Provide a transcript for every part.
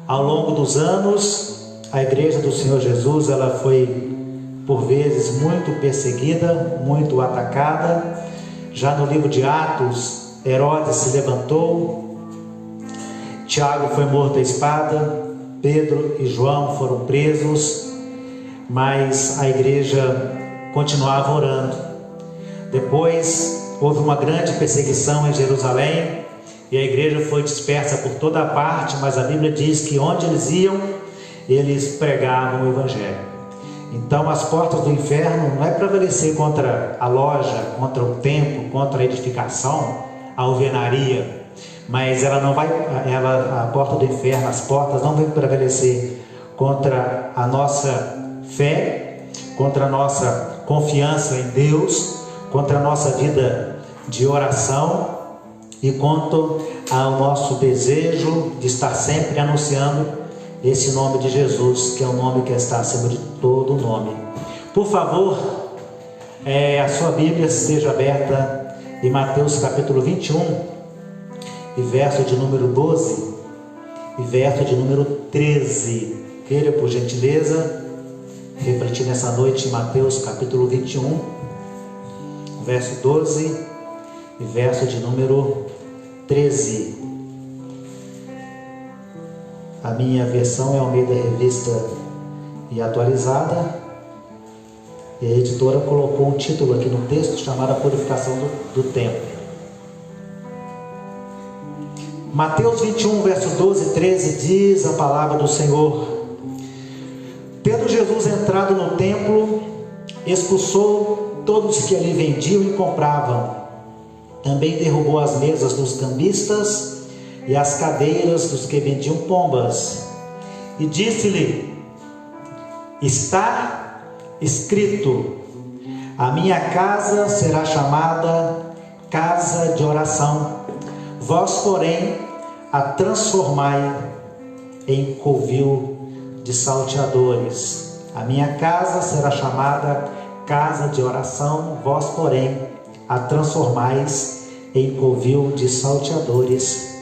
Ao longo dos anos, a igreja do Senhor Jesus, ela foi por vezes muito perseguida, muito atacada. Já no livro de Atos, Herodes se levantou, Tiago foi morto à espada, Pedro e João foram presos, mas a igreja continuava orando. Depois houve uma grande perseguição em Jerusalém e a igreja foi dispersa por toda a parte, mas a Bíblia diz que onde eles iam, eles pregavam o Evangelho. Então as portas do inferno não é prevalecer contra a loja, contra o templo, contra a edificação, a alvenaria, mas ela não vai, a porta do inferno, as portas não vão prevalecer contra a nossa fé, contra a nossa confiança em Deus, contra a nossa vida de oração e quanto ao nosso desejo de estar sempre anunciando esse nome de Jesus, que é o nome que está acima de todo nome. Por favor, a sua Bíblia esteja aberta em Mateus capítulo 21, e verso de número 12 e verso de número 13. Queira, por gentileza, refletir nessa noite em Mateus capítulo 21, verso 12 e verso de número 13. A minha versão é Almeida Revista e Atualizada, e a editora colocou um título aqui no texto chamado A Purificação do Templo. Mateus 21, versos 12 e 13 diz a palavra do Senhor: Tendo Jesus entrado no templo, expulsou todos que ali vendiam e compravam. Também derrubou as mesas dos cambistas e as cadeiras dos que vendiam pombas. E disse-lhe: Está escrito: a minha casa será chamada casa de oração. Vós, porém, a transformai em covil de salteadores. A minha casa será chamada casa de oração. Vós, porém, a transformais em covil de salteadores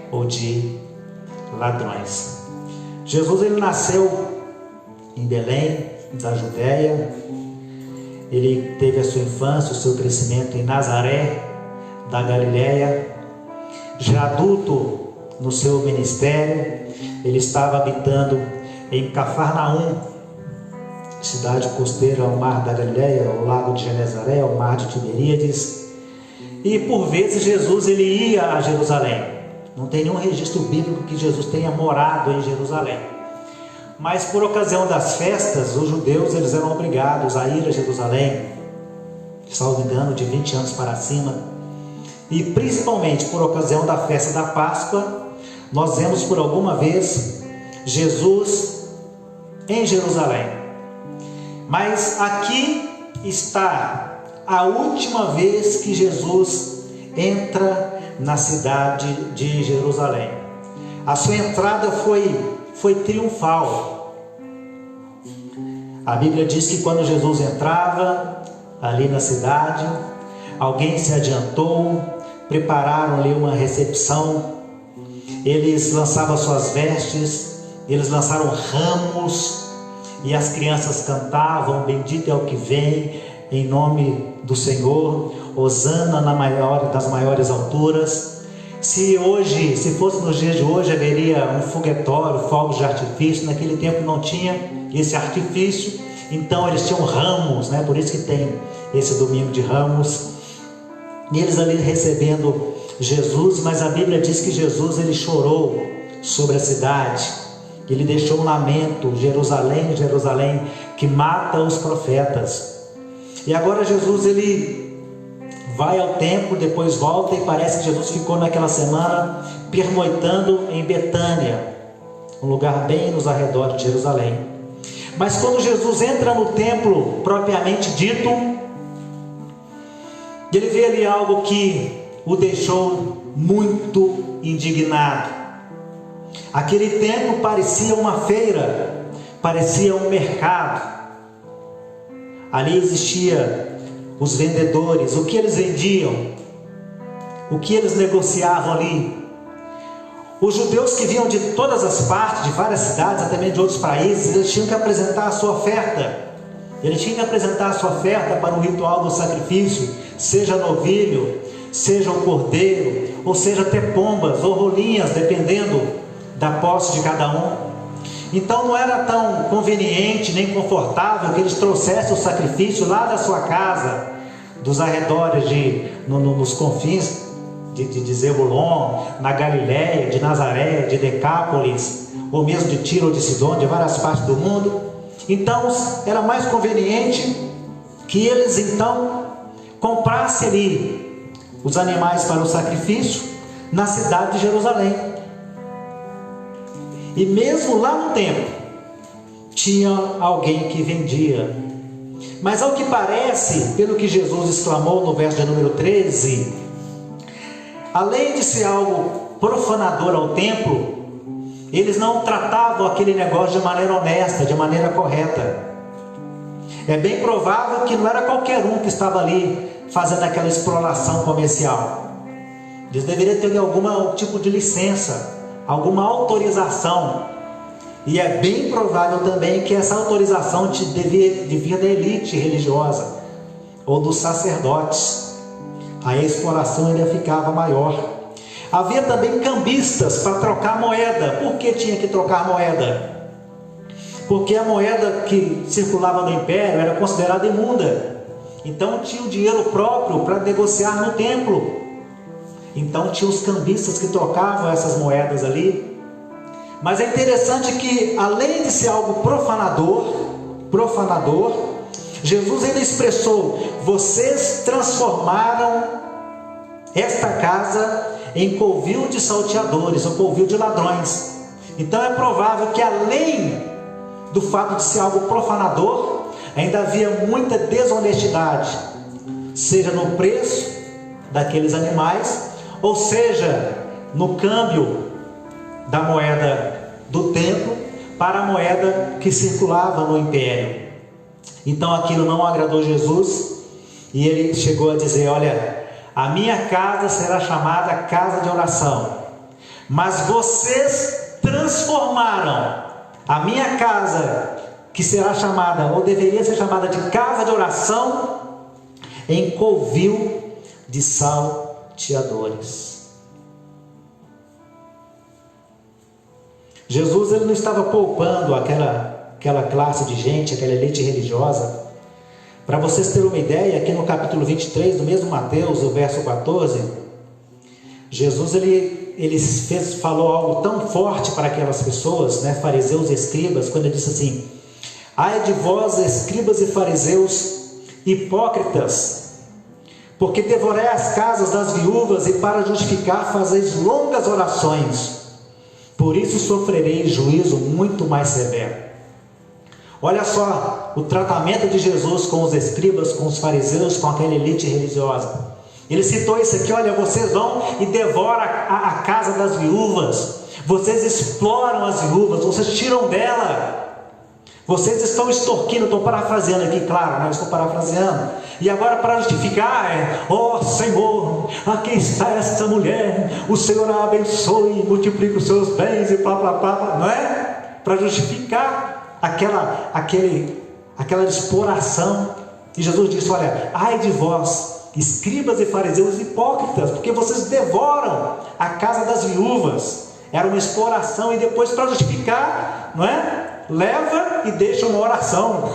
ou de ladrões. Jesus, ele nasceu em Belém, da Judéia. Ele teve a sua infância, o seu crescimento em Nazaré, da Galiléia. Já adulto no seu ministério, ele estava habitando em Cafarnaum, cidade costeira ao mar da Galiléia, ao lago de Genezaré, ao mar de Tiberíades. E por vezes Jesus ele ia a Jerusalém. Não tem nenhum registro bíblico que Jesus tenha morado em Jerusalém. Mas por ocasião das festas, os judeus eles eram obrigados a ir a Jerusalém, salvo engano, de 20 anos para cima. E principalmente por ocasião da festa da Páscoa, nós vemos por alguma vez Jesus em Jerusalém. Mas aqui está a última vez que Jesus entra na cidade de Jerusalém. A sua entrada foi triunfal. A Bíblia diz que quando Jesus entrava ali na cidade, alguém se adiantou, prepararam-lhe uma recepção. Eles lançavam suas vestes, eles lançaram ramos, e as crianças cantavam: bendito é o que vem em nome do Senhor, hosana das maiores alturas. Se fosse nos dias de hoje, haveria um foguetório, fogos de artifício. Naquele tempo não tinha esse artifício, então eles tinham ramos, né? Por isso que tem esse domingo de ramos. E eles ali recebendo Jesus, mas a Bíblia diz que Jesus ele chorou sobre a cidade. Ele deixou um lamento: Jerusalém, Jerusalém, que mata os profetas. E agora Jesus ele vai ao templo, depois volta, e parece que Jesus ficou naquela semana pernoitando em Betânia, um lugar bem nos arredores de Jerusalém. Mas quando Jesus entra no templo propriamente dito, ele vê ali algo que o deixou muito indignado. Aquele templo parecia uma feira, parecia um mercado. Ali existia os vendedores, o que eles vendiam, o que eles negociavam ali, Os judeus que vinham de todas as partes, de várias cidades, até mesmo de outros países, eles tinham que apresentar a sua oferta. Ele tinha que apresentar a sua oferta para o ritual do sacrifício, seja novilho, seja o cordeiro, ou seja até pombas ou rolinhas, dependendo da posse de cada um. Então não era tão conveniente nem confortável que eles trouxessem o sacrifício lá da sua casa, dos arredores, nos confins de Zebulon, na Galiléia, de Nazaré, de Decápolis, ou mesmo de Tiro ou de Sidom, de várias partes do mundo. Então era mais conveniente que eles então comprassem ali os animais para o sacrifício na cidade de Jerusalém. E mesmo lá no templo tinha alguém que vendia. Mas ao que parece, pelo que Jesus exclamou no verso de número 13, além de ser algo profanador ao templo, eles não tratavam aquele negócio de maneira honesta, de maneira correta. É bem provável que não era qualquer um que estava ali fazendo aquela exploração comercial. Eles deveriam ter algum tipo de licença, alguma autorização. E é bem provável também que essa autorização devia da elite religiosa ou dos sacerdotes. Aí a exploração ainda ficava maior. Havia também cambistas para trocar moeda. Por que tinha que trocar moeda? Porque a moeda que circulava no império era considerada imunda. Então tinha o dinheiro próprio para negociar no templo. Então tinha os cambistas que trocavam essas moedas ali. Mas é interessante que, além de ser algo profanador, Jesus ainda expressou: vocês transformaram esta casa em covil de salteadores, ou covil de ladrões. Então é provável que, além do fato de ser algo profanador, ainda havia muita desonestidade, seja no preço daqueles animais, ou seja, no câmbio da moeda do templo para a moeda que circulava no império. Então aquilo não agradou Jesus, e ele chegou a dizer: olha, a minha casa será chamada casa de oração, mas vocês transformaram a minha casa, que será chamada, ou deveria ser chamada, de casa de oração, em covil de salteadores. Jesus, ele não estava poupando aquela classe de gente, aquela elite religiosa. Para vocês terem uma ideia, aqui no capítulo 23 do mesmo Mateus, o verso 14, Jesus falou algo tão forte para aquelas pessoas, né, fariseus e escribas, quando ele disse assim: ai de vós, escribas e fariseus, hipócritas, porque devorai as casas das viúvas e para justificar fazeis longas orações, por isso sofrereis juízo muito mais severo. Olha só o tratamento de Jesus com os escribas, com os fariseus, com aquela elite religiosa. Ele citou isso aqui: olha, vocês vão e devoram a casa das viúvas, vocês exploram as viúvas, vocês tiram dela, vocês estão extorquindo. Estou parafraseando aqui, claro, não estou parafraseando. E agora, para justificar, ó Senhor, aqui está essa mulher, o Senhor a abençoe, multiplique os seus bens e blá blá blá, não é? Para justificar aquela exploração. E Jesus disse: olha, ai de vós, escribas e fariseus hipócritas, porque vocês devoram a casa das viúvas. Era uma exploração, e depois, para justificar, não é? Leva e deixa uma oração.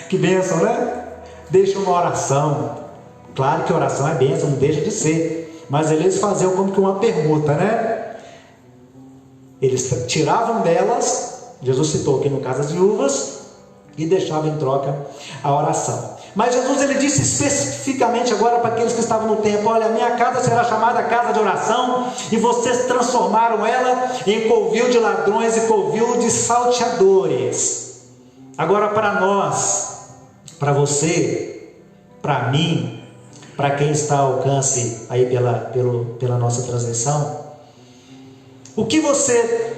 Que bênção, né? Deixa uma oração. Claro que oração é bênção, não deixa de ser, mas eles faziam como que uma permuta, né? Eles tiravam delas, Jesus citou aqui no caso das viúvas, e deixava em troca a oração. Mas Jesus, ele disse especificamente agora para aqueles que estavam no templo: olha, a minha casa será chamada casa de oração, e vocês transformaram ela em covil de ladrões e covil de salteadores. Agora, para nós, para você, para mim, para quem está ao alcance aí pela nossa transmissão, o que você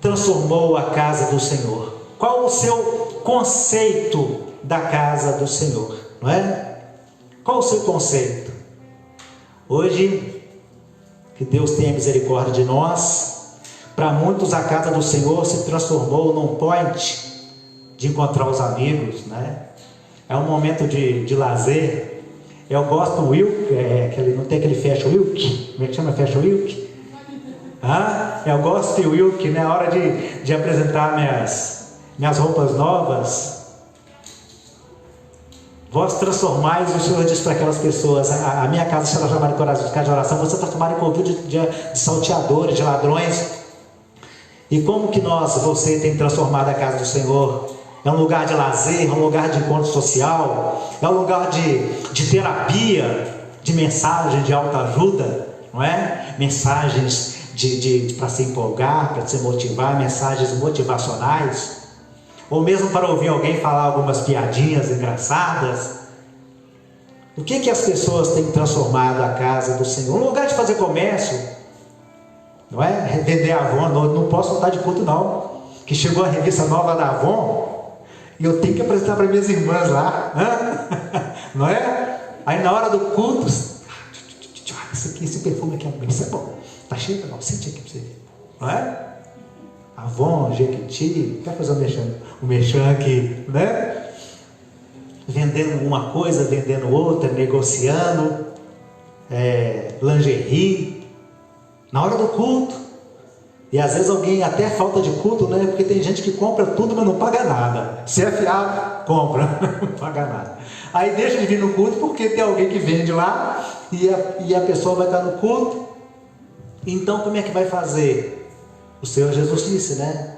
transformou a casa do Senhor? Qual o seu conceito da casa do Senhor, não é? Qual o seu conceito? Hoje, que Deus tenha misericórdia de nós, Para muitos, a casa do Senhor se transformou num point de encontrar os amigos, né? É um momento de lazer. Eu gosto do Wilk, não tem aquele Fashion Wilk? Como é que chama Fashion Wilk? Eu gosto de Wilk, né? A hora de apresentar minhas roupas novas. Vós transformais, o Senhor diz para aquelas pessoas: a minha casa será chamada de casa de oração, você transformará em convívio de salteadores, de ladrões. E como que você tem transformado a casa do Senhor? É um lugar de lazer, é um lugar de encontro social, é um lugar de terapia, de mensagem de autoajuda, não é? Mensagens para se empolgar, para se motivar, mensagens motivacionais, ou mesmo para ouvir alguém falar algumas piadinhas engraçadas. O que as pessoas têm transformado a casa do Senhor? Um lugar de fazer comércio, não é? Vender Avon. Não posso faltar de culto não, que chegou a revista nova da Avon e eu tenho que apresentar para minhas irmãs lá, não é? Aí na hora do culto, esse perfume aqui, isso é bom, tá cheio, não, sente aqui para você ver, não é? Avon, Jequiti, quer fazer um merchan aqui, né? Vendendo uma coisa, vendendo outra, negociando, lingerie, na hora do culto. E às vezes alguém até falta de culto, né? Porque tem gente que compra tudo, mas não paga nada. Se é fiado, compra, não paga nada. Aí deixa de vir no culto porque tem alguém que vende lá e a pessoa vai estar no culto. Então como é que vai fazer? O Senhor Jesus disse, né?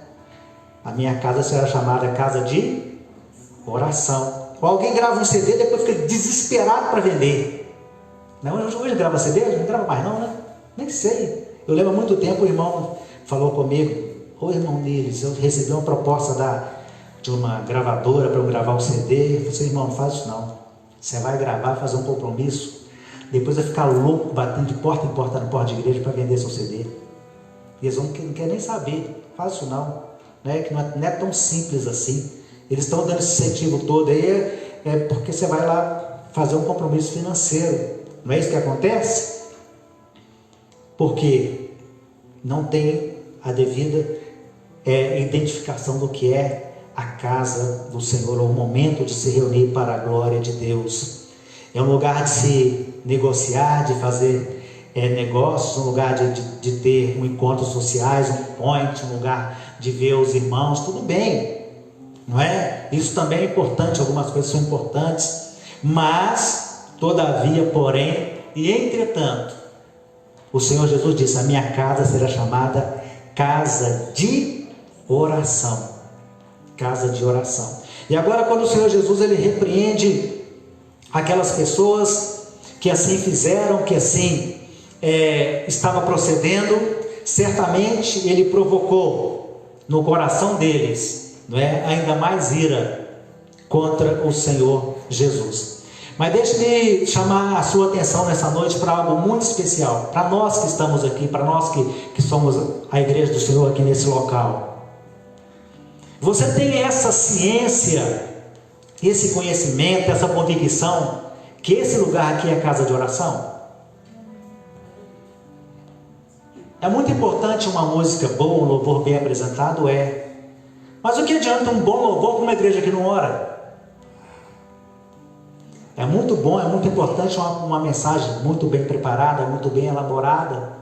A minha casa será chamada casa de oração. Ou alguém grava um CD e depois fica desesperado para vender. Não, hoje grava CD? Não grava mais não, né? Nem sei. Eu lembro há muito tempo, o irmão falou comigo: ô irmão Neres, eu recebi uma proposta de uma gravadora para eu gravar um CD. Eu falei: irmão, não faz isso não. Você vai gravar, fazer um compromisso, depois vai ficar louco, batendo de porta em porta na porta de igreja para vender seu CD. E eles não querem nem saber. Faz isso não, né? Que não é tão simples assim. Eles estão dando esse incentivo todo aí, porque você vai lá fazer um compromisso financeiro. Não é isso que acontece? Porque não tem a devida identificação do que é a casa do Senhor, ou o momento de se reunir para a glória de Deus. É um lugar de se negociar, de fazer negócios, um lugar de ter encontros sociais, um point, um lugar de ver os irmãos, tudo bem, não é? Isso também é importante, algumas coisas são importantes, mas, todavia, porém, e entretanto, o Senhor Jesus disse: a minha casa será chamada casa de oração. Casa de oração. E agora, quando o Senhor Jesus ele repreende aquelas pessoas que assim fizeram, que assim estavam procedendo, certamente ele provocou no coração deles, não é, ainda mais ira contra o Senhor Jesus. Mas deixe-me chamar a sua atenção nessa noite para algo muito especial, para nós que estamos aqui, para nós que somos a igreja do Senhor aqui nesse local. Você tem essa ciência, esse conhecimento, essa convicção que esse lugar aqui é casa de oração? É muito importante uma música boa, um louvor bem apresentado, mas o que adianta um bom louvor para uma igreja que não ora? É muito bom, é muito importante uma mensagem muito bem preparada, muito bem elaborada.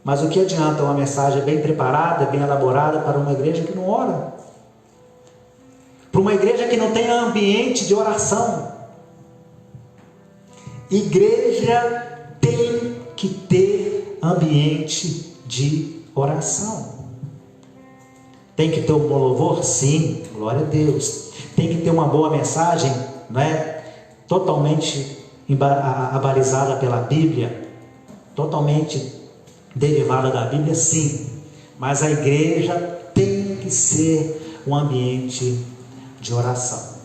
Mas o que adianta uma mensagem bem preparada, bem elaborada para uma igreja que não ora? Para uma igreja que não tem ambiente de oração. Igreja tem que ter ambiente de oração. Tem que ter um bom louvor? Sim, glória a Deus. Tem que ter uma boa mensagem, não é? Totalmente abalizada pela Bíblia, totalmente derivada da Bíblia, sim. Mas a igreja tem que ser um ambiente de oração.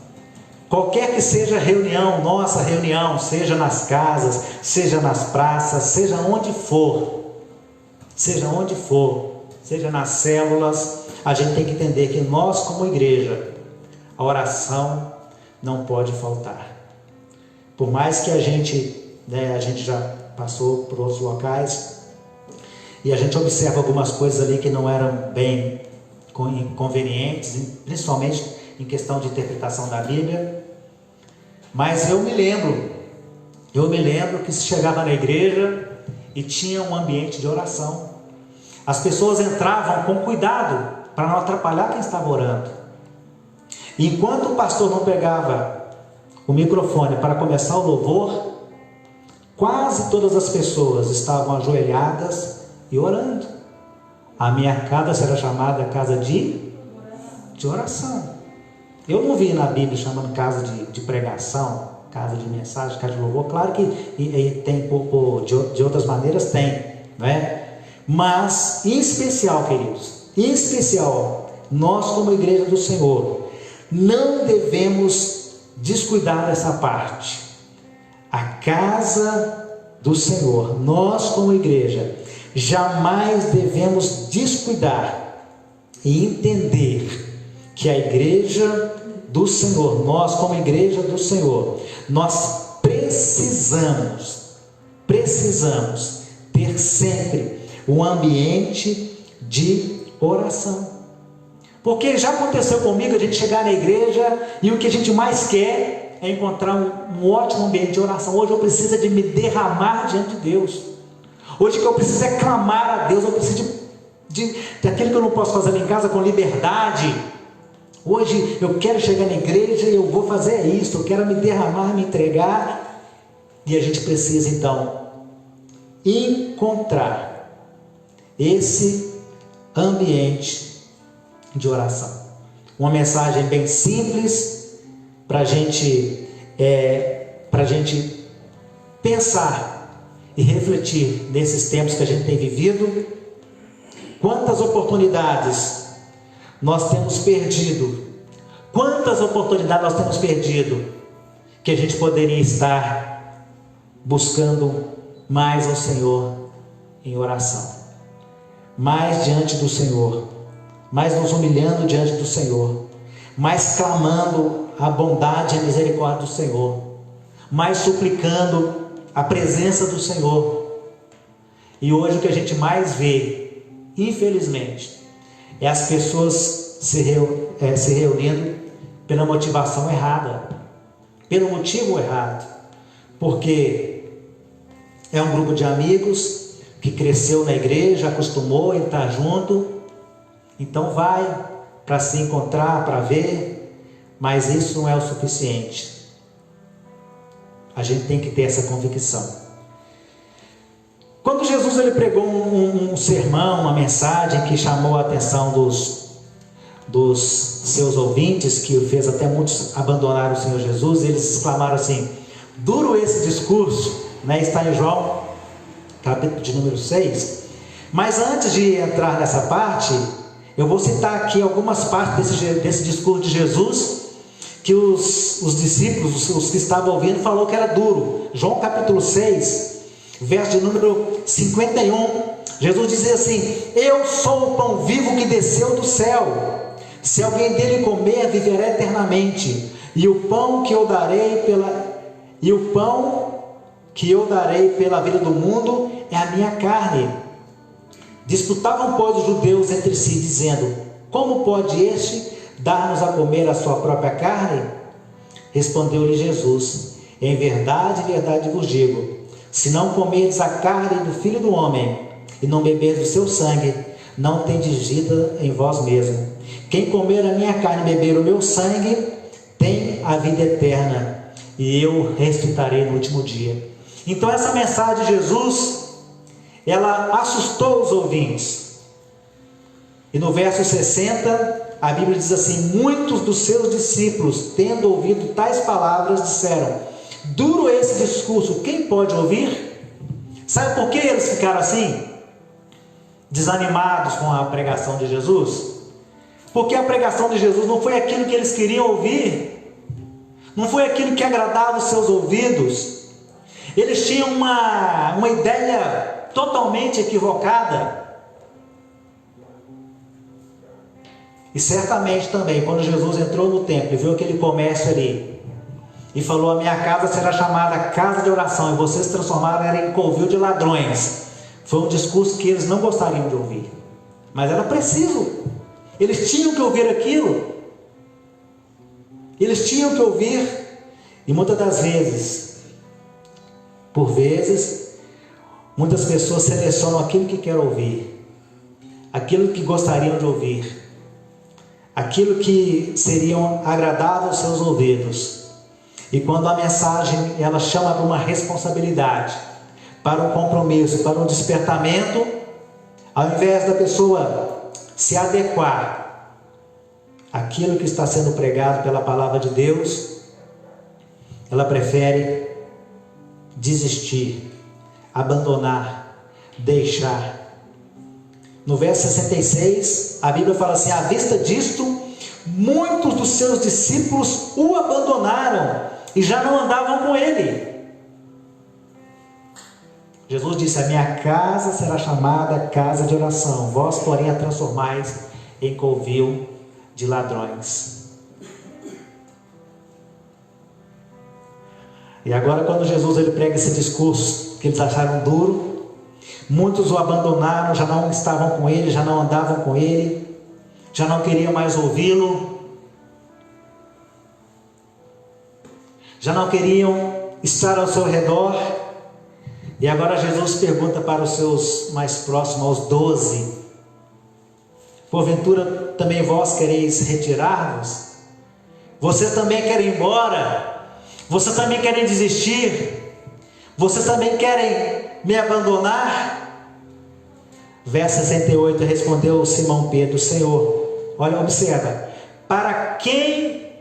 Qualquer que seja a reunião, nossa reunião, seja nas casas, seja nas praças, seja onde for, seja nas células, a gente tem que entender que nós, como igreja, a oração não pode faltar. Por mais que a gente já passou por outros locais, E a gente observa algumas coisas ali que não eram bem convenientes, principalmente em questão de interpretação da Bíblia. Mas eu me lembro que se chegava na igreja e tinha um ambiente de oração. As pessoas entravam com cuidado para não atrapalhar quem estava orando. E enquanto o pastor não pegava o microfone para começar o louvor, quase todas as pessoas estavam ajoelhadas e orando. A minha casa será chamada casa de oração. Eu não vi na Bíblia chamando casa de pregação, casa de mensagem, casa de louvor. Claro que tem de outras maneiras, tem, não é? Mas, em especial, queridos, em especial, nós como igreja do Senhor, não devemos descuidar dessa parte. A casa do Senhor, nós como igreja, jamais devemos descuidar e entender que a igreja do Senhor, nós como igreja do Senhor, nós precisamos ter sempre um ambiente de oração. Porque já aconteceu comigo a gente chegar na igreja e o que a gente mais quer é encontrar um ótimo ambiente de oração. Hoje eu preciso de me derramar diante de Deus. Hoje que eu preciso é clamar a Deus. Eu preciso daquilo que eu não posso fazer em casa com liberdade. Hoje eu quero chegar na igreja e eu vou fazer isso. Eu quero me derramar, me entregar. E a gente precisa então encontrar esse ambiente de oração. Uma mensagem bem simples para a gente pensar e refletir nesses tempos que a gente tem vivido. Quantas oportunidades nós temos perdido? Quantas oportunidades nós temos perdido que a gente poderia estar buscando mais ao Senhor em oração, mais diante do Senhor, mais nos humilhando diante do Senhor, mais clamando a bondade e a misericórdia do Senhor, mais suplicando a presença do Senhor. E hoje o que a gente mais vê, infelizmente, é as pessoas se reunindo pela motivação errada, pelo motivo errado, porque é um grupo de amigos que cresceu na igreja, acostumou a estar junto, então vai para se encontrar, para ver, mas isso não é o suficiente. A gente tem que ter essa convicção. Quando Jesus ele pregou um sermão, uma mensagem que chamou a atenção dos seus ouvintes, que fez até muitos abandonar o Senhor Jesus, eles exclamaram assim: duro esse discurso, né? Está em João, capítulo de número 6. Mas antes de entrar nessa parte, eu vou citar aqui algumas partes desse discurso de Jesus, que os discípulos, os que estavam ouvindo, falou que era duro. João capítulo 6, verso de número 51, Jesus dizia assim: eu sou o pão vivo que desceu do céu, se alguém dele comer, viverá eternamente, e o pão que eu darei pela vida do mundo é a minha carne. Disputavam, pois, os judeus entre si, dizendo: como pode este dar-nos a comer a sua própria carne? Respondeu-lhe Jesus: em verdade vos digo, se não comerdes a carne do Filho do Homem e não beberdes o seu sangue, não tendes vida em vós mesmo. Quem comer a minha carne e beber o meu sangue tem a vida eterna, e eu ressuscitarei no último dia. Então essa mensagem de Jesus, ela assustou os ouvintes. E no verso 60, a Bíblia diz assim: muitos dos seus discípulos, tendo ouvido tais palavras, disseram: duro esse discurso, quem pode ouvir? Sabe por que eles ficaram assim? Desanimados com a pregação de Jesus? Porque a pregação de Jesus não foi aquilo que eles queriam ouvir, não foi aquilo que agradava os seus ouvidos. Eles tinham uma ideia totalmente equivocada. E certamente também, quando Jesus entrou no templo e viu aquele comércio ali, e falou: a minha casa será chamada casa de oração, e vocês transformaram ela em covil de ladrões. Foi um discurso que eles não gostariam de ouvir, mas era preciso. Eles tinham que ouvir aquilo. Eles tinham que ouvir. E muitas das vezes, por vezes, muitas pessoas selecionam aquilo que querem ouvir, aquilo que gostariam de ouvir, aquilo que seriam agradável aos seus ouvidos. E quando a mensagem ela chama para uma responsabilidade, para um compromisso, para um despertamento, ao invés da pessoa se adequar àquilo que está sendo pregado pela palavra de Deus, ela prefere desistir, abandonar, deixar. No verso 66, a Bíblia fala assim: à vista disto, muitos dos seus discípulos o abandonaram e já não andavam com ele. Jesus disse: a minha casa será chamada casa de oração, vós porém a transformais em covil de ladrões. E agora, quando Jesus ele prega esse discurso que eles acharam duro, muitos o abandonaram, já não estavam com ele, já não andavam com ele, já não queriam mais ouvi-lo, já não queriam estar ao seu redor. E agora Jesus pergunta para os seus mais próximos, aos 12: porventura também vós quereis retirar-vos? Vocês também querem ir embora? Vocês também querem desistir? Vocês também querem me abandonar? Verso 68, respondeu Simão Pedro: Senhor, olha, observa, para quem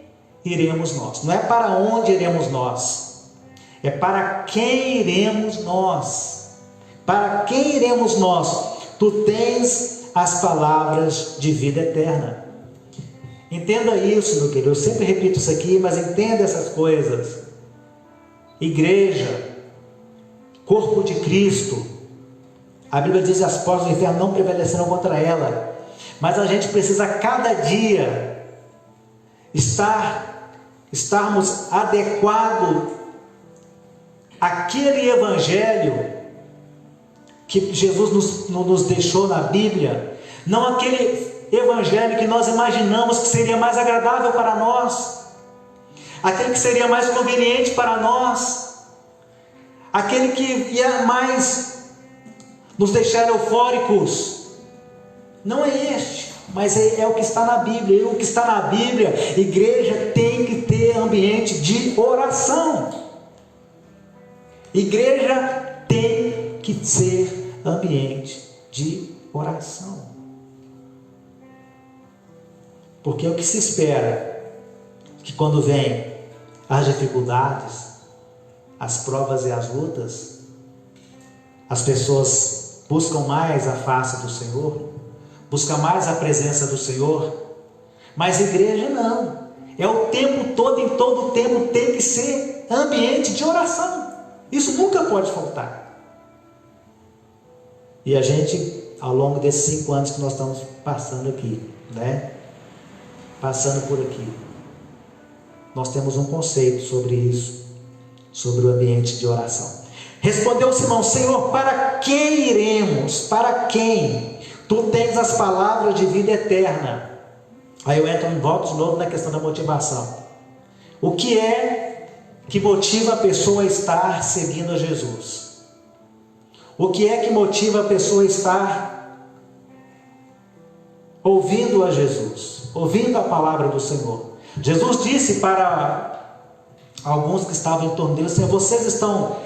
iremos nós? Não é para onde iremos nós, é para quem iremos nós. Para quem iremos nós? Tu tens as palavras de vida eterna. Entenda isso, meu querido. Eu sempre repito isso aqui, mas entenda essas coisas. Igreja, corpo de Cristo, a Bíblia diz: as portas do inferno não prevalecerão contra ela. Mas a gente precisa cada dia estarmos adequados àquele evangelho que Jesus nos deixou na Bíblia, não aquele evangelho que nós imaginamos que seria mais agradável para nós, aquele que seria mais conveniente para nós, aquele que ia mais nos deixar eufóricos. Não é este, mas é o que está na Bíblia. E o que está na Bíblia, igreja tem que ter ambiente de oração. Igreja tem que ser ambiente de oração. Porque é o que se espera, que quando vem as dificuldades, as provas e as lutas, as pessoas buscam mais a face do Senhor, buscam mais a presença do Senhor. Mas a igreja não, é o tempo todo, em todo o tempo tem que ser ambiente de oração. Isso nunca pode faltar. E a gente, ao longo desses 5 anos que nós estamos passando aqui, passando por aqui, nós temos um conceito sobre isso, sobre o ambiente de oração. Respondeu Simão: Senhor, para quem iremos? Para quem? Tu tens as palavras de vida eterna. Aí eu volto de novo na questão da motivação. O que é que motiva a pessoa a estar seguindo a Jesus? O que é que motiva a pessoa a estar ouvindo a Jesus, ouvindo a palavra do Senhor? Jesus disse para alguns que estavam em torno dele assim: vocês estão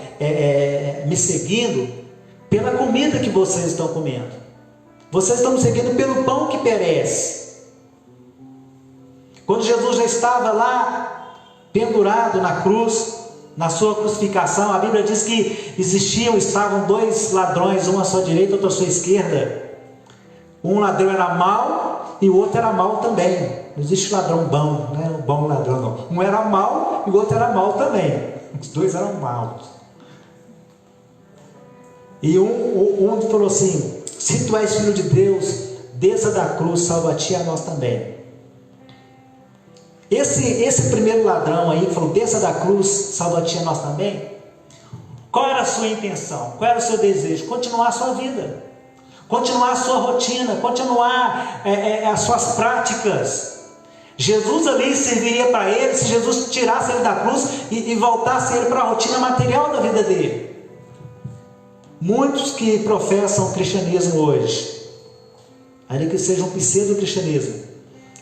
me seguindo pela comida que vocês estão comendo, vocês estão me seguindo pelo pão que perece. Quando Jesus já estava lá pendurado na cruz, na sua crucificação, a Bíblia diz que estavam 2 ladrões, um à sua direita e outro à sua esquerda. Um ladrão era mau e o outro era mau também. Não existe ladrão bom, não é um bom ladrão não. Um era mau e o outro era mau também. Os 2 eram maus. E um falou assim: se tu és filho de Deus, desça da cruz, salva a ti e a nós também. Esse primeiro ladrão aí que falou: desça da cruz, salva a ti e a nós também. Qual era a sua intenção? Qual era o seu desejo? Continuar a sua vida, continuar a sua rotina, continuar as suas práticas. Jesus ali serviria para ele se Jesus tirasse ele da cruz e voltasse ele para a rotina material da vida dele. Muitos que professam o cristianismo hoje, ainda que seja um pseudo-cristianismo,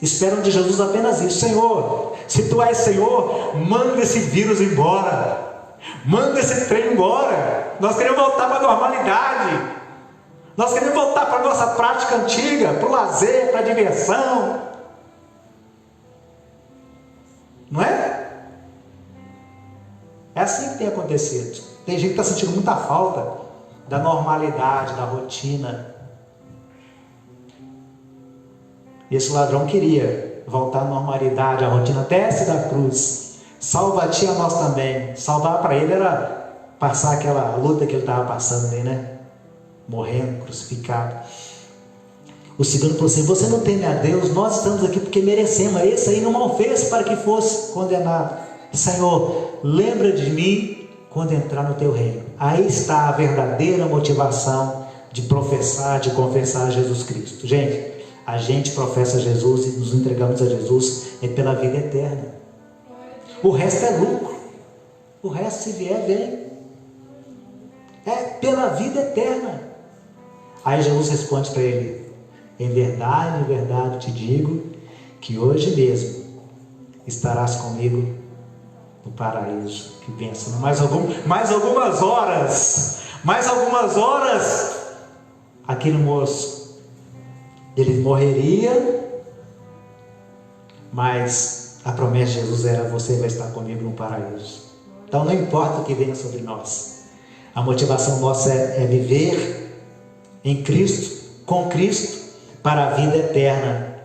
esperam de Jesus apenas isso: Senhor, se Tu és Senhor, manda esse vírus embora, manda esse trem embora. Nós queremos voltar para a normalidade, nós queremos voltar para a nossa prática antiga, para o lazer, para a diversão. Não é? É assim que tem acontecido. Tem gente que está sentindo muita falta da normalidade, da rotina. E esse ladrão queria voltar à normalidade, à rotina. Desce da cruz, salva a ti, a nós também. Salvar para ele era passar aquela luta que ele estava passando ali, né? Morrendo, crucificado. O segundo falou assim: você não teme a Deus? Nós estamos aqui porque merecemos. Esse aí não fez para que fosse condenado. Senhor, lembra de mim quando entrar no teu reino. Aí está a verdadeira motivação de professar, de confessar Jesus Cristo. Gente, a gente professa Jesus e nos entregamos a Jesus pela vida eterna. O resto é lucro. O resto, se vier, vem. É pela vida eterna. Aí Jesus responde para ele: em verdade, te digo que hoje mesmo estarás comigo no paraíso. Que bênção. Mais algumas horas, aquele moço, ele morreria, mas a promessa de Jesus era: você vai estar comigo no paraíso. Então não importa o que venha sobre nós, a motivação nossa é viver em Cristo, com Cristo, para a vida eterna.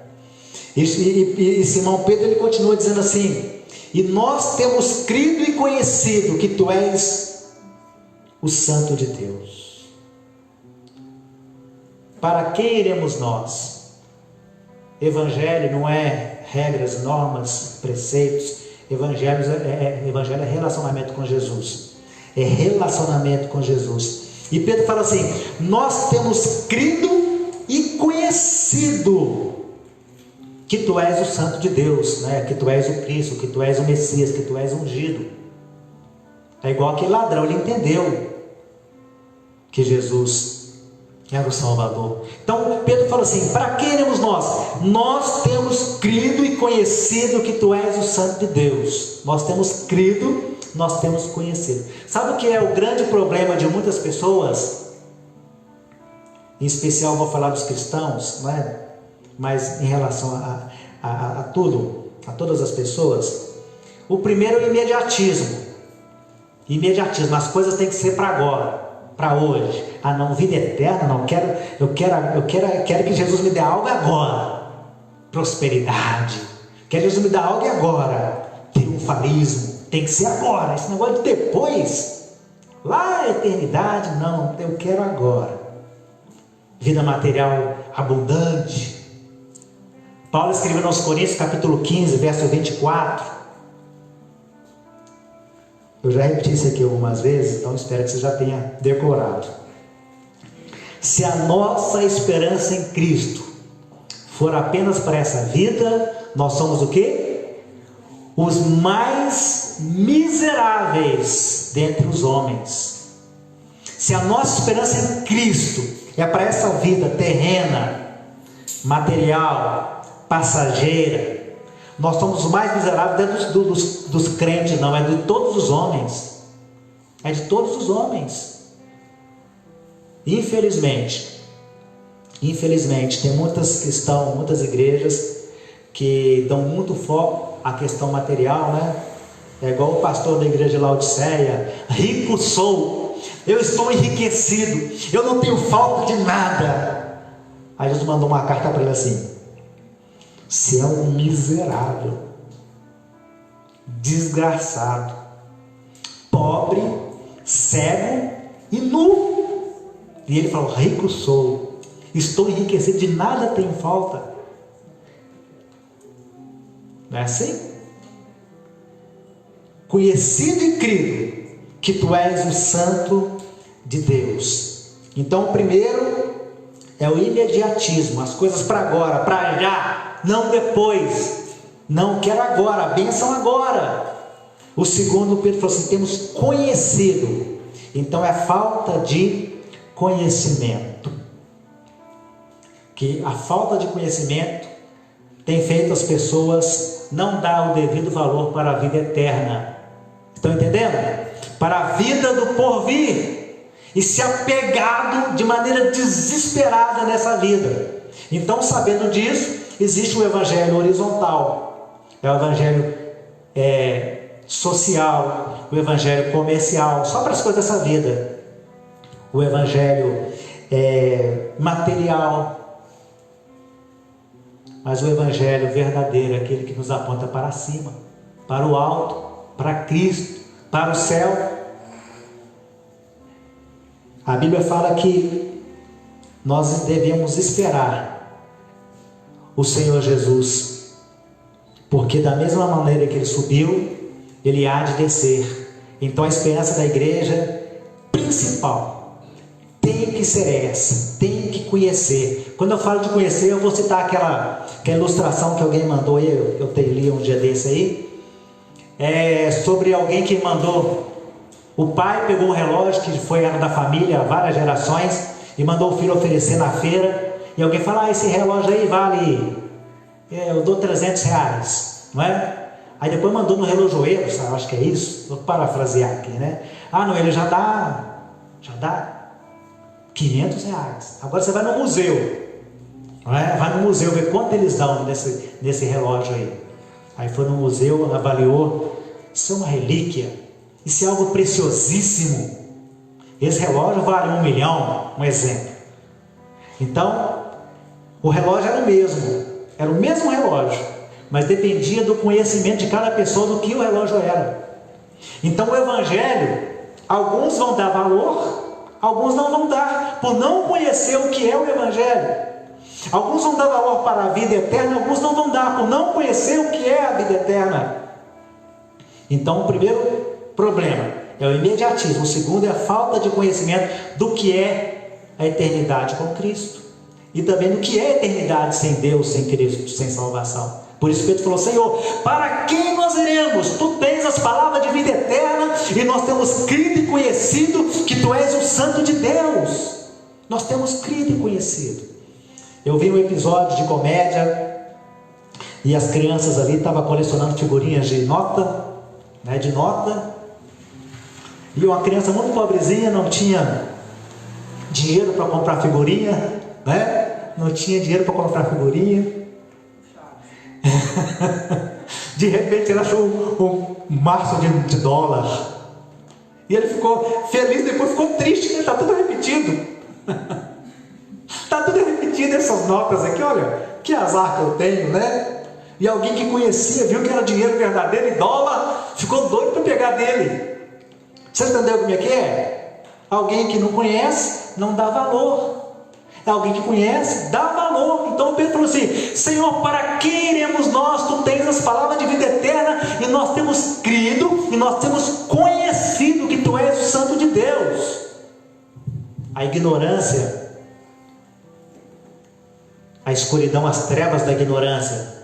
E Simão Pedro, ele continua dizendo assim: e nós temos crido e conhecido que Tu és o Santo de Deus. Para quem iremos nós? Evangelho não é regras, normas, preceitos. Evangelho é relacionamento com Jesus. É relacionamento com Jesus. E Pedro fala assim: nós temos crido e conhecido que Tu és o Santo de Deus, né? Que Tu és o Cristo, que Tu és o Messias, que Tu és ungido. É igual aquele ladrão, ele entendeu que Jesus era o Salvador. Então Pedro fala assim: para quem iremos nós? Nós temos crido e conhecido que Tu és o Santo de Deus. Nós temos crido, nós temos conhecido. Sabe o que é o grande problema de muitas pessoas? Em especial vou falar dos cristãos, não é? Mas em relação a tudo, a todas as pessoas. O primeiro é o imediatismo. As coisas têm que ser para agora, para hoje. Ah não, vida eterna, não, eu quero que Jesus me dê algo agora. Prosperidade. Quero que Jesus me dê algo agora. Triunfalismo. Tem que ser agora. Esse negócio de depois, lá na eternidade, não, eu quero agora. Vida material abundante. Paulo escreveu aos Coríntios, capítulo 15, verso 24. Eu já repeti isso aqui algumas vezes, então espero que você já tenha decorado. Se a nossa esperança em Cristo for apenas para essa vida, nós somos o quê? Os mais miseráveis dentre os homens. Se a nossa esperança em Cristo é para essa vida terrena, material, passageira, nós somos os mais miseráveis dentro dos crentes, não, é de todos os homens. É de todos os homens. Infelizmente, tem muitas igrejas que dão muito foco à questão material, né? É igual o pastor da igreja de Laodiceia: rico sou, eu estou enriquecido, eu não tenho falta de nada. Aí Jesus mandou uma carta para ele assim: você é um miserável, desgraçado, pobre, cego e nu. E ele falou: rico sou, estou enriquecido, de nada tenho falta. Não é assim? Conhecido e crido que tu és o Santo de Deus. Então, o primeiro é o imediatismo, as coisas para agora, para já, não depois. Não quero agora, a bênção agora. O segundo, Pedro falou assim: temos conhecido. Então é a falta de conhecimento. Que a falta de conhecimento tem feito as pessoas não dar o devido valor para a vida eterna. Estão entendendo? Para a vida do porvir. E se apegado de maneira desesperada nessa vida. Então, sabendo disso, existe o evangelho horizontal. É o evangelho social, o evangelho comercial, só para as coisas dessa vida. O evangelho material. Mas o evangelho verdadeiro é aquele que nos aponta para cima, para o alto, para Cristo, para o céu. A Bíblia fala que nós devemos esperar o Senhor Jesus, porque da mesma maneira que Ele subiu, Ele há de descer. Então a esperança da igreja principal tem que ser essa, tem que conhecer. Quando eu falo de conhecer, eu vou citar aquela ilustração que alguém mandou, eu li um dia desse aí, sobre alguém que mandou. O pai pegou um relógio que era da família há várias gerações e mandou o filho oferecer na feira. E alguém fala: esse relógio aí vale, eu dou R$300, não é? Aí depois mandou no relojoeiro, sabe? Acho que é isso, vou parafrasear aqui, né? Não, ele já dá R$500. Agora você vai no museu, não é? Vai no museu ver quanto eles dão nesse relógio aí. Aí foi no museu, avaliou, isso é uma relíquia. Isso é algo preciosíssimo. Esse relógio vale R$1 milhão, um exemplo. Então, o relógio era o mesmo relógio, mas dependia do conhecimento de cada pessoa do que o relógio era. Então, o evangelho, alguns vão dar valor, alguns não vão dar, por não conhecer o que é o evangelho. Alguns vão dar valor para a vida eterna, alguns não vão dar, por não conhecer o que é a vida eterna. Então, o primeiro problema é o imediatismo. O segundo é a falta de conhecimento do que é a eternidade com Cristo. E também do que é a eternidade sem Deus, sem Cristo, sem salvação. Por isso Pedro falou: Senhor, para quem nós iremos? Tu tens as palavras de vida eterna e nós temos crido e conhecido que Tu és o Santo de Deus. Nós temos crido e conhecido. Eu vi um episódio de comédia e as crianças ali estavam colecionando figurinhas de nota, e uma criança muito pobrezinha não tinha dinheiro para comprar figurinha, né? Não tinha dinheiro para comprar figurinha. De repente ele achou um maço de dólar. E ele ficou feliz, depois ficou triste, né? Está tudo repetido. Está tudo repetido essas notas aqui, olha, que azar que eu tenho, né? E alguém que conhecia, viu que era dinheiro verdadeiro e dólar, ficou doido para pegar dele. Você entendeu como é que é? Alguém que não conhece, não dá valor. Alguém que conhece, dá valor. Então Pedro falou assim: Senhor, para que iremos nós? Tu tens as palavras de vida eterna e nós temos crido e nós temos conhecido que Tu és o Santo de Deus. A ignorância, a escuridão, as trevas da ignorância,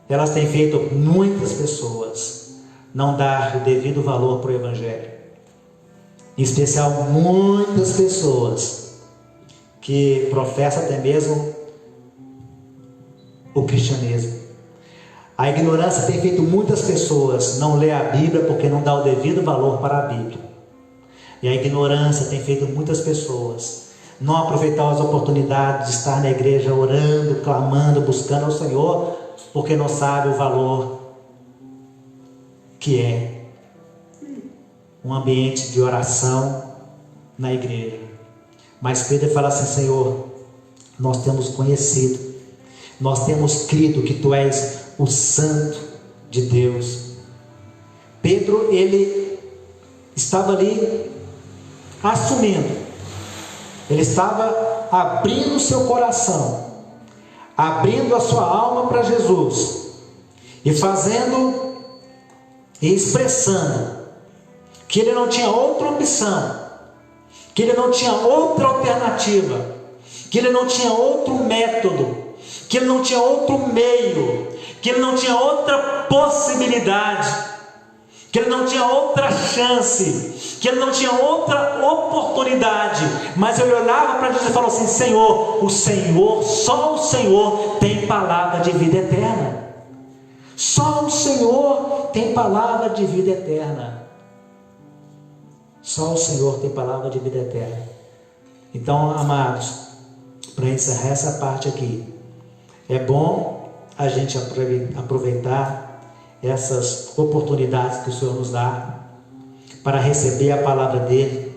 elas têm feito muitas pessoas não dar o devido valor para o evangelho. Em especial muitas pessoas que professam até mesmo o cristianismo. A ignorância tem feito muitas pessoas não ler a Bíblia porque não dá o devido valor para a Bíblia. E a ignorância tem feito muitas pessoas não aproveitar as oportunidades de estar na igreja orando, clamando, buscando ao Senhor, porque não sabe o valor que é um ambiente de oração na igreja. Mas Pedro fala assim: Senhor, nós temos conhecido, nós temos crido que Tu és o Santo de Deus. Pedro, ele estava ali assumindo, ele estava abrindo o seu coração, abrindo a sua alma para Jesus e fazendo e expressando que ele não tinha outra opção, que ele não tinha outra alternativa, que ele não tinha outro método, que ele não tinha outro meio, que ele não tinha outra possibilidade, que ele não tinha outra chance, que ele não tinha outra oportunidade, mas ele olhava para Jesus e falou assim: Senhor, só o Senhor tem palavra de vida eterna, só o Senhor tem palavra de vida eterna, só o Senhor tem palavra de vida eterna. Então, amados, para encerrar essa parte aqui, é bom a gente aproveitar essas oportunidades que o Senhor nos dá para receber a palavra dele,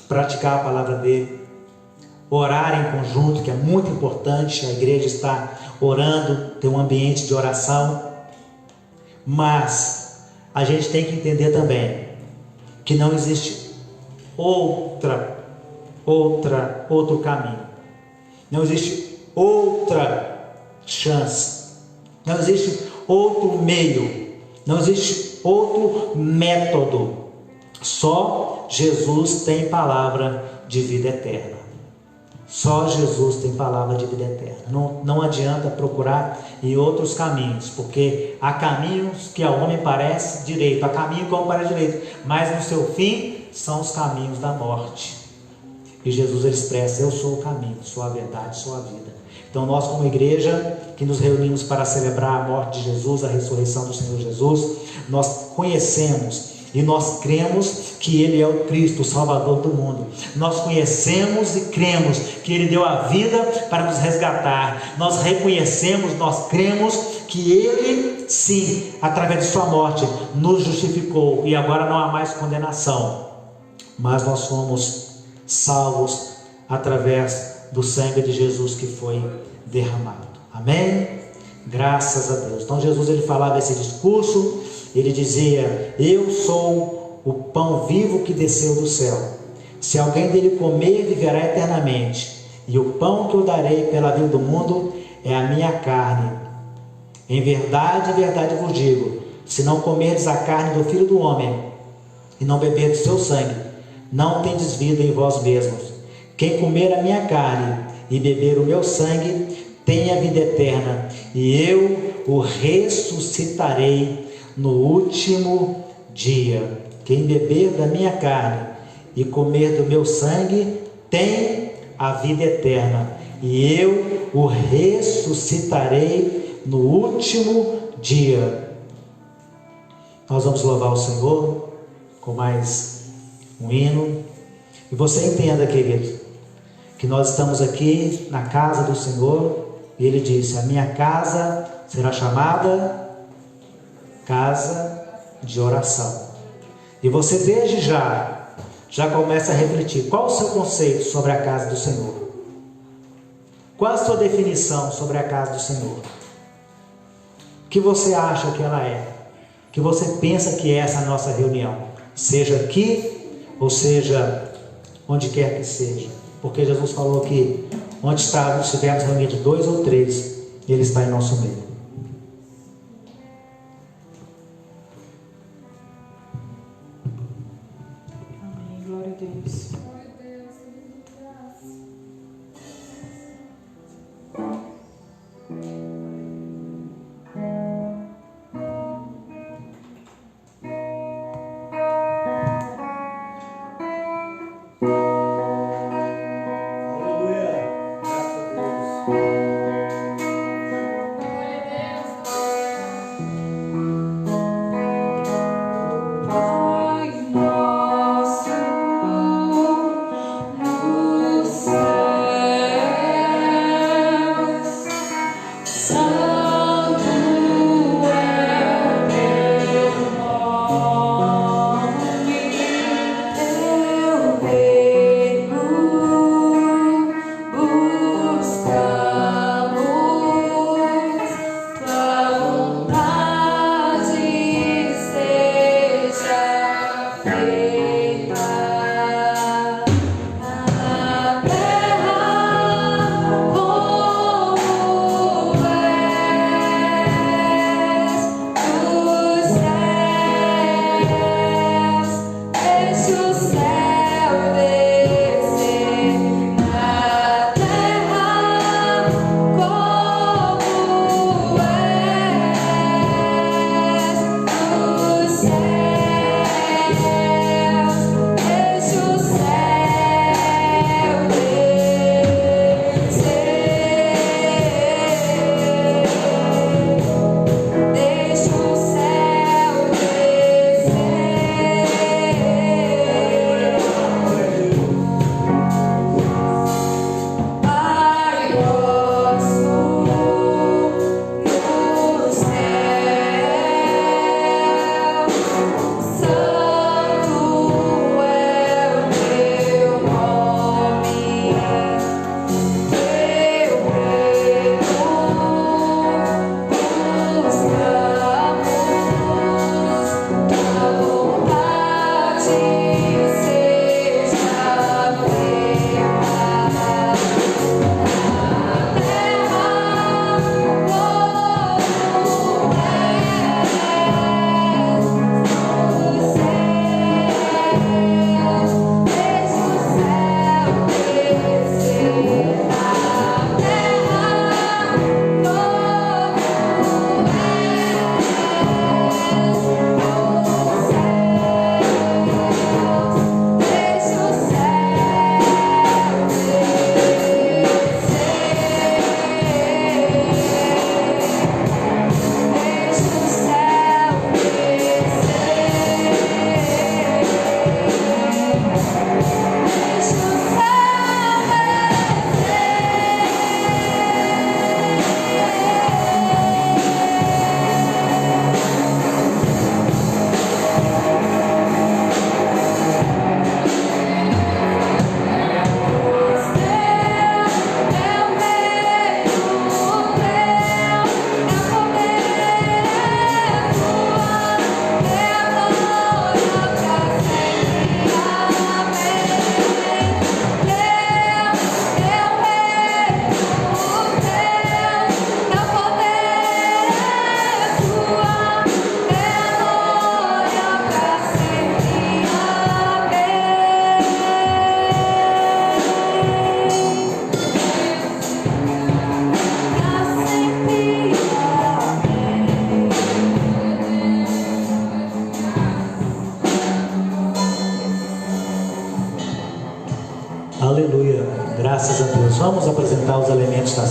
praticar a palavra dele, orar em conjunto, que é muito importante. A igreja está orando, tem um ambiente de oração, mas a gente tem que entender também que não existe outro caminho, não existe outra chance, não existe outro meio, não existe outro método. Só Jesus tem palavra de vida eterna. Só Jesus tem palavra de vida eterna. Não adianta procurar em outros caminhos, porque há caminhos que ao homem parece direito, há caminho que ao homem parece direito, mas no seu fim são os caminhos da morte. E Jesus ele expressa: eu sou o caminho, sou a verdade, sou a vida. Então nós, como igreja que nos reunimos para celebrar a morte de Jesus, a ressurreição do Senhor Jesus, nós conhecemos e nós cremos que Ele é o Cristo, o Salvador do mundo. Nós conhecemos e cremos que Ele deu a vida para nos resgatar. Nós reconhecemos, nós cremos que Ele, sim, através de sua morte, nos justificou e agora não há mais condenação, mas nós somos salvos através do sangue de Jesus que foi derramado. Amém? Graças a Deus. Então Jesus ele falava esse discurso, ele dizia: eu sou o pão vivo que desceu do céu. Se alguém dele comer, viverá eternamente. E o pão que eu darei pela vida do mundo é a minha carne. Em verdade vos digo, se não comerdes a carne do Filho do Homem e não beberdes seu sangue, não tendes vida em vós mesmos. Quem comer a minha carne e beber o meu sangue tem a vida eterna, e eu o ressuscitarei no último dia. Quem beber da minha carne e comer do meu sangue tem a vida eterna, e eu o ressuscitarei no último dia. Nós vamos louvar o Senhor com mais um hino. E você entenda, querido, que nós estamos aqui na casa do Senhor, e Ele disse: a minha casa será chamada casa de oração. E você desde já começa a refletir: qual o seu conceito sobre a casa do Senhor? Qual a sua definição sobre a casa do Senhor? O que você acha que ela é? O que você pensa que é essa nossa reunião? Seja aqui, ou seja onde quer que seja. Porque Jesus falou que onde estivermos reunidos 2 ou 3, Ele está em nosso meio. Amém, glória a Deus. Aleluia, graças a Deus.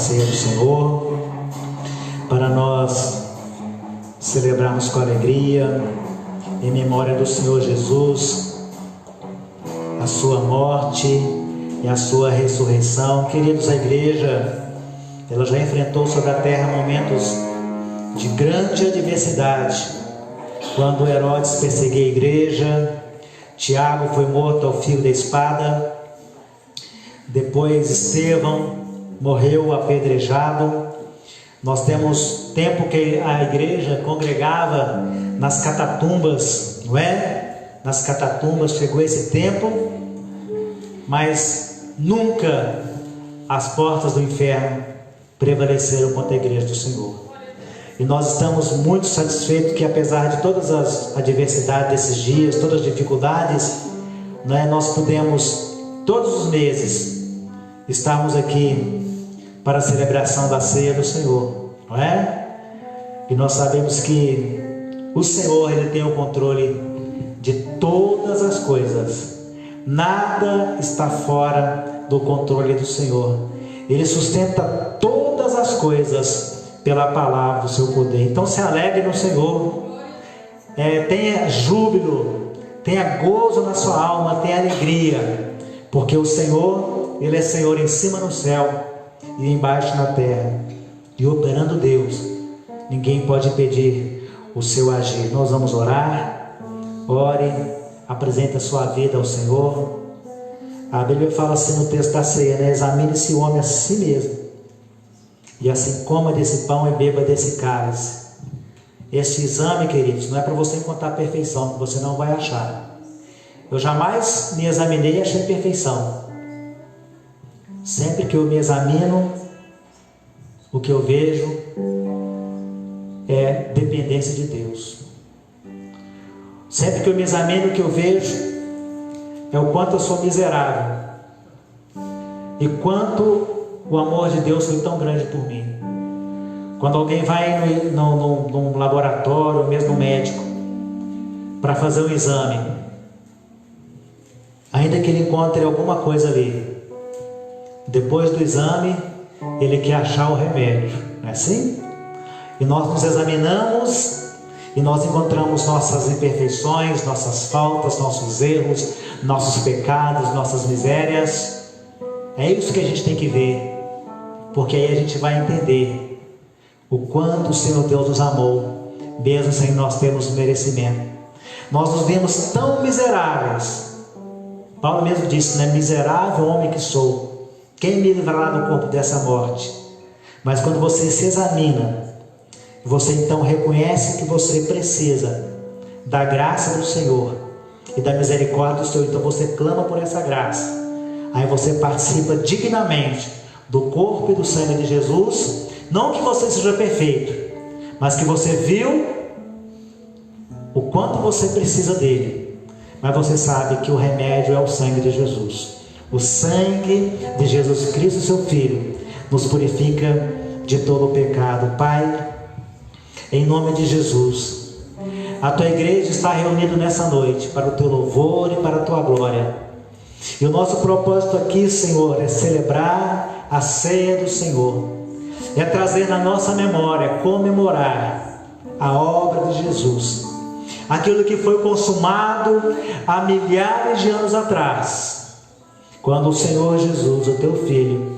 ceia do Senhor, para nós celebrarmos com alegria, em memória do Senhor Jesus, a sua morte e a sua ressurreição. Queridos, a igreja, ela já enfrentou sobre a terra momentos de grande adversidade, quando Herodes perseguia a igreja, Tiago foi morto ao fio da espada, depois Estevão morreu apedrejado. Nós temos tempo que a igreja congregava nas catatumbas, não é? Nas catatumbas chegou esse tempo, mas nunca as portas do inferno prevaleceram contra a igreja do Senhor. E nós estamos muito satisfeitos que, apesar de todas as adversidades desses dias, todas as dificuldades, né, nós pudemos todos os meses estarmos aqui para a celebração da ceia do Senhor, não é? E nós sabemos que o Senhor, Ele tem o controle de todas as coisas. Nada está fora do controle do Senhor. Ele sustenta todas as coisas pela palavra do seu poder. Então se alegre no Senhor, tenha júbilo, tenha gozo na sua alma, tenha alegria, porque o Senhor, Ele é Senhor em cima no céu e embaixo na terra, e operando Deus, ninguém pode impedir o seu agir. Nós vamos orar. Ore, apresente a sua vida ao Senhor. A Bíblia fala assim no texto da ceia, né? Examine-se o homem a si mesmo, e assim coma desse pão e beba desse cálice. Este exame, queridos, não é para você encontrar perfeição, que você não vai achar. Eu jamais me examinei e achei perfeição. Sempre que eu me examino, o que eu vejo é dependência de Deus. Sempre que eu me examino, o que eu vejo é o quanto eu sou miserável e quanto o amor de Deus foi tão grande por mim. Quando alguém vai num laboratório, ou mesmo no médico, para fazer um exame, ainda que ele encontre alguma coisa ali, depois do exame, ele quer achar o remédio, não é assim? E nós nos examinamos e nós encontramos nossas imperfeições, nossas faltas, nossos erros, nossos pecados, nossas misérias. É isso que a gente tem que ver, porque aí a gente vai entender o quanto o Senhor Deus nos amou, mesmo sem nós termos merecimento. Nós nos vemos tão miseráveis. Paulo mesmo disse, né? Miserável homem que sou, quem me livrará do corpo dessa morte? Mas quando você se examina, você então reconhece que você precisa da graça do Senhor e da misericórdia do Senhor, então você clama por essa graça. Aí você participa dignamente do corpo e do sangue de Jesus. Não que você seja perfeito, mas que você viu o quanto você precisa dele. Mas você sabe que o remédio é o sangue de Jesus. O sangue de Jesus Cristo, seu Filho, nos purifica de todo o pecado. Pai, em nome de Jesus, a tua igreja está reunida nessa noite para o teu louvor e para a tua glória. E o nosso propósito aqui, Senhor, é celebrar a ceia do Senhor, é trazer na nossa memória, comemorar a obra de Jesus, aquilo que foi consumado há milhares de anos atrás, quando o Senhor Jesus, o teu Filho,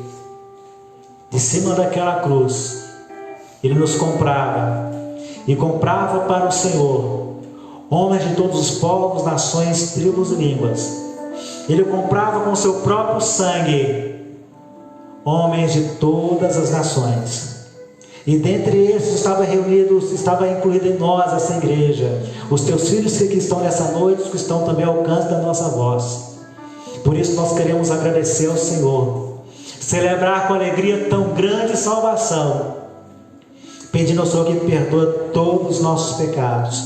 de cima daquela cruz, Ele nos comprava, e comprava para o Senhor homens de todos os povos, nações, tribos e línguas. Ele comprava com seu próprio sangue homens de todas as nações, e dentre esses estava incluído em nós, essa igreja, os teus filhos que aqui estão nessa noite, os que estão também ao alcance da nossa voz. Por isso nós queremos agradecer ao Senhor, celebrar com alegria tão grande salvação, pedindo ao Senhor que perdoe todos os nossos pecados,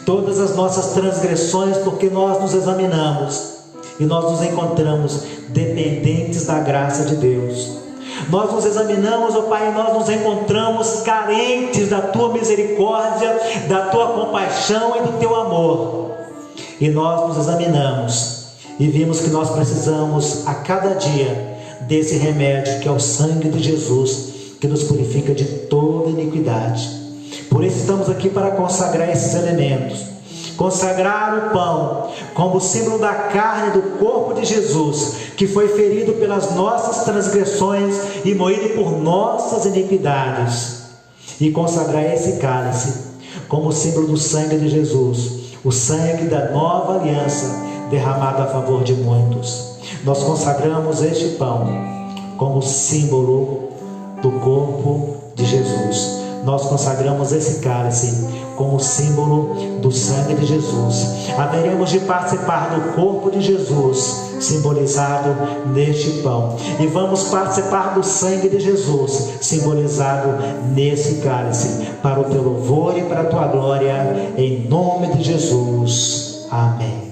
todas as nossas transgressões, porque nós nos examinamos e nós nos encontramos dependentes da graça de Deus. Nós nos examinamos, ó Pai, e nós nos encontramos carentes da tua misericórdia, da tua compaixão e do teu amor. E nós nos examinamos e vimos que nós precisamos a cada dia desse remédio que é o sangue de Jesus, que nos purifica de toda iniquidade. Por isso estamos aqui para consagrar esses elementos, consagrar o pão como símbolo da carne do corpo de Jesus, que foi ferido pelas nossas transgressões e moído por nossas iniquidades, e consagrar esse cálice como símbolo do sangue de Jesus, o sangue da nova aliança derramado a favor de muitos. Nós consagramos este pão como símbolo do corpo de Jesus. Nós consagramos esse cálice como símbolo do sangue de Jesus. Haveremos de participar do corpo de Jesus, simbolizado neste pão, e vamos participar do sangue de Jesus, simbolizado nesse cálice, para o teu louvor e para a tua glória, em nome de Jesus. Amém.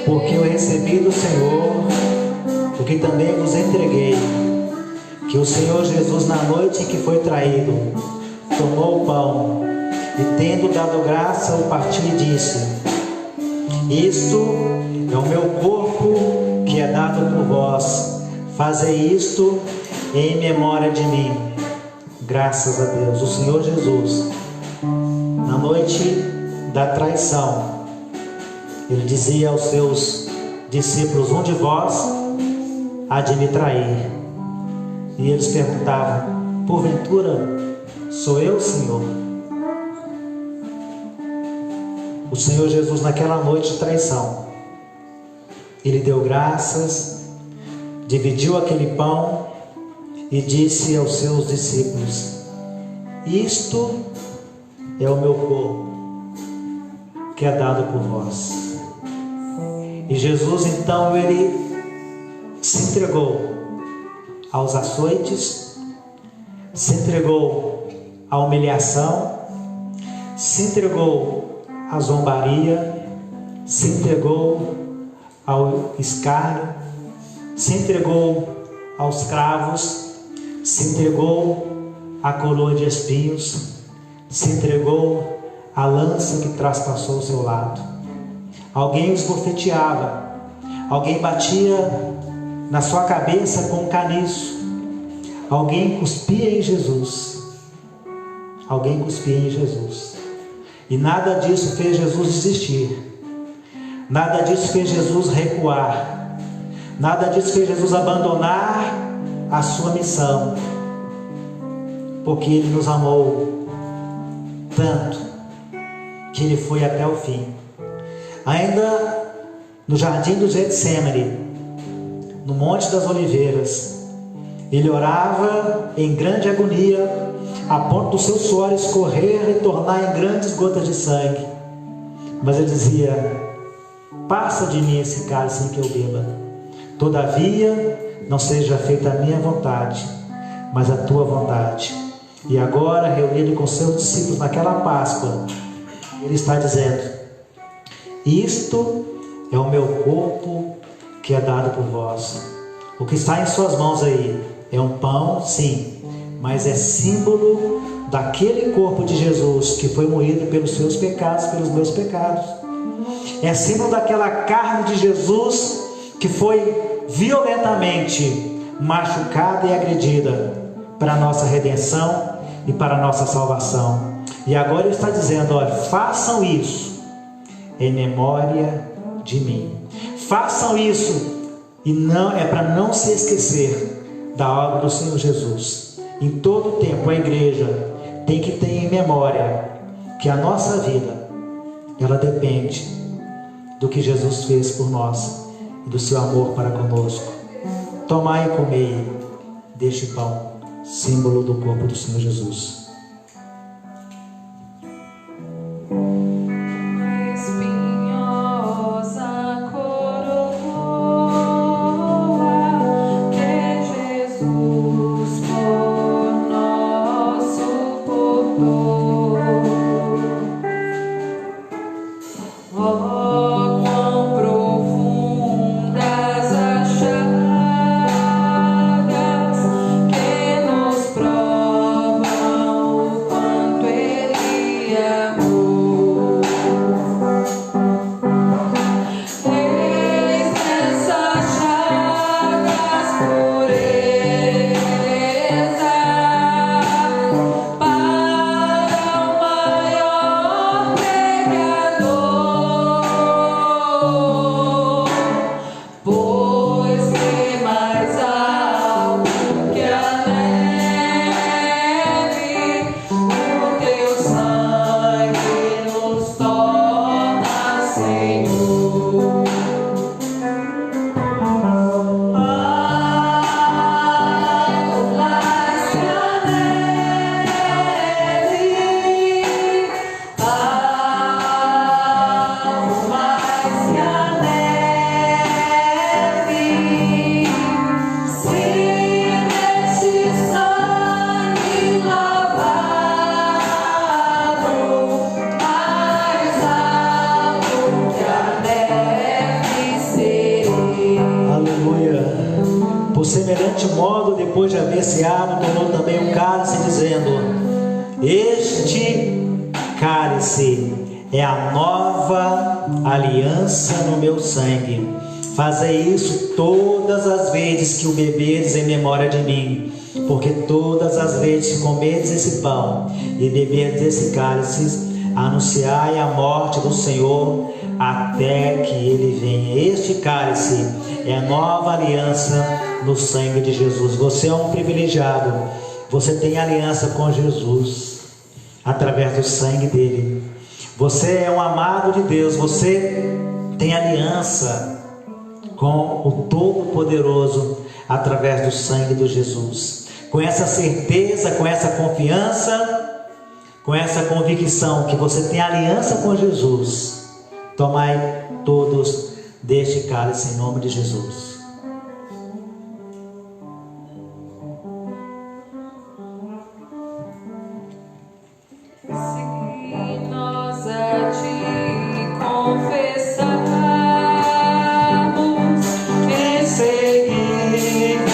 Porque eu recebi do Senhor o que também vos entreguei, que o Senhor Jesus, na noite em que foi traído, tomou o pão e, tendo dado graça, o partiu e disse: isto é o meu corpo que é dado por vós, fazei isto em memória de mim. Graças a Deus. O Senhor Jesus, na noite da traição, Ele dizia aos seus discípulos: um de vós há de me trair. E eles perguntavam: porventura sou eu, Senhor? O Senhor Jesus, naquela noite de traição, Ele deu graças, dividiu aquele pão e disse aos seus discípulos: isto é o meu corpo que é dado por vós. E Jesus, então, Ele se entregou aos açoites, se entregou à humilhação, se entregou à zombaria, se entregou ao escárnio, se entregou aos cravos, se entregou à coroa de espinhos, se entregou à lança que traspassou o seu lado. Alguém o esbofeteava, alguém batia na sua cabeça com um caniço, alguém cuspia em Jesus, alguém cuspia em Jesus. E nada disso fez Jesus desistir, nada disso fez Jesus recuar, nada disso fez Jesus abandonar a sua missão, porque Ele nos amou tanto que Ele foi até o fim. Ainda no jardim do Getsemane, no Monte das Oliveiras, Ele orava em grande agonia, a ponto do seu suor escorrer e tornar em grandes gotas de sangue. Mas Ele dizia: passa de mim esse cálice sem que eu beba. Todavia, não seja feita a minha vontade, mas a tua vontade. E agora, reunido com seus discípulos naquela Páscoa, ele está dizendo: isto é o meu corpo que é dado por vós. O que está em suas mãos aí é um pão, sim, mas é símbolo daquele corpo de Jesus que foi moído pelos seus pecados, pelos meus pecados. É símbolo daquela carne de Jesus que foi violentamente machucada e agredida para a nossa redenção e para a nossa salvação. E agora ele está dizendo: olha, façam isso em memória de mim. Façam isso, e não é para não se esquecer da obra do Senhor Jesus. Em todo tempo a igreja tem que ter em memória que a nossa vida, ela depende do que Jesus fez por nós e do seu amor para conosco. Tomai e comei deste pão, símbolo do corpo do Senhor Jesus. Por semelhante modo, depois de haver ceado, tomou também o cálice, dizendo: este cálice é a nova aliança no meu sangue. Fazei isso todas as vezes que o bebedes em memória de mim, porque todas as vezes que comerdes esse pão e beberdes esse cálice, anunciai a morte do Senhor até que ele venha. Este cálice é a nova aliança no sangue de Jesus. Você é um privilegiado. Você tem aliança com Jesus através do sangue dele. Você é um amado de Deus. Você tem aliança com o Todo-Poderoso através do sangue de Jesus. Com essa certeza, com essa confiança, com essa convicção que você tem aliança com Jesus, tomai todos deste cálice em nome de Jesus. Se nós a ti confessarmos, em seguirmos